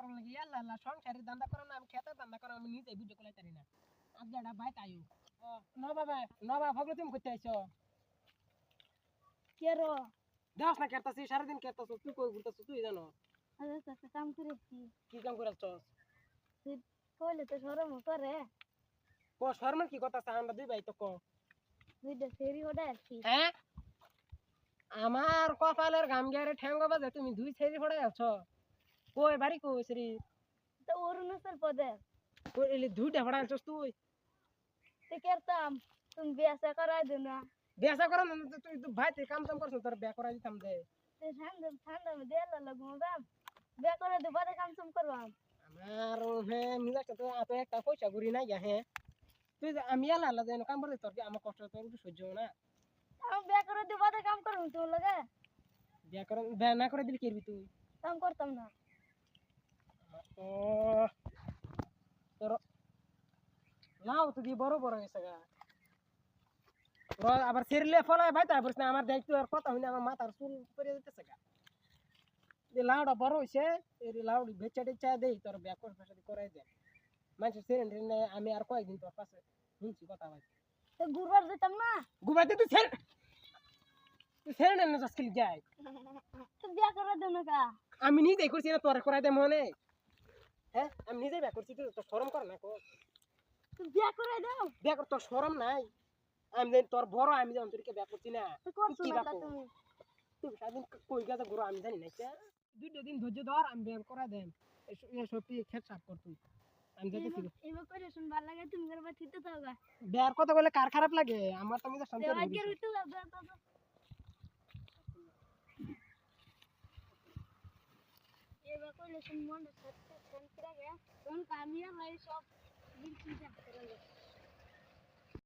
করার লাগি আল্লাহ আল্লাহ সংসারের দান্দা করা না আমি খেতের দান্দা করা আমি নিজে বুঝে কোলাই তারি না আজগাড়া ভাই তাইও নবা ভাবলে তুমি করতে আইছো কে রো দেখ না কেরতাছি সারাদিন কেরতাছ তুই কই ঘুরতাছ তুই জানো আরে একটা কাম করেছি কি কাম করাছস তুই কইলে তো শরম করে ও শর্মার কি কথা আছে আমরা দুই ভাই তো ক দুইটা সেরি ওটা আছি হ্যাঁ আমার কপালের গাম গেরে ঠ্যাঙ্গো বাজে তুমি দুই ছেড়ি ফড়াই আছো কই বাড়ি কই শ্রী তো অরুণাচল পদে কই এলি দুইটা ফড়াই আছস তুই তুই করতাম তুমি বিয়া করাই দে না বেসা করা না তুই তো ভাই তুই কাম কাম করছ তোর বিয়া করাই দিতাম দে তুই ঠান্ডা ঠান্ডা মে দেলা লাগবো বাম বিয়া করে দে বাদে কাম সম করবাম আমার হে মিজাজটা তো এত একটা পয়সা ঘুরি নাই হে তুই আমি আল্লাহ আল্লাহ যেন কাম করতে তোর কি আমার কষ্ট তোর একটু সহ্য না আমি বিয়া করে দে বাদে কাম করব তোর লগে বিয়া না করে দিলি করবি তুই কাম করতাম না ও তোর লাও তুই বড় বড় হয়েছে গা আবার সেরলে ফলায় ভাই তারপর আমার দায়িত্ব আর কথা হইলে আমার মাথার চুল পরে যেতেছে গা লাউটা বড় হয়েছে এই লাউডি বেচা টেচা দেই তোর ব্যাক করে করাই দে মানুষ সেরেন আমি আর কয়েকদিন তোর পাশে শুনছি কথা ভাই তো গুরবার যেতাম না গুবাতে তুই সেরেন না যাচ্ছিলি যাই তো বিয়া করে দে না কা আমি নিজেই করছি না তোর করাই দে মনে হ্যাঁ আমি নিজেই ব্যাক করছি তুই তোর শরম কর না কো তুই বিয়া করে দাও বিয়া কর তোর শরম নাই আমি জানি তোর বড় আমি জানি তোরকে বিয়া করছি না তুই করছ না তুমি তুই সারাদিন কই গেছে গুরু আমি জানি না দুইটা দিন ধৈর্য ধর আমি ব্যায়াম করা দেন এসব খেত সাফ কর তুই আমি যাইতেছি এবার করে শুন ভালো লাগে তুমি করবা ঠিক তো থাকবা বিয়ার কথা বলে কার খারাপ লাগে আমার তো মিজাজ শান্তি আগে হইতো এবার করে শুন মন শান্তি লাগে কোন কামিয়া লাই সব দিন চিন্তা করে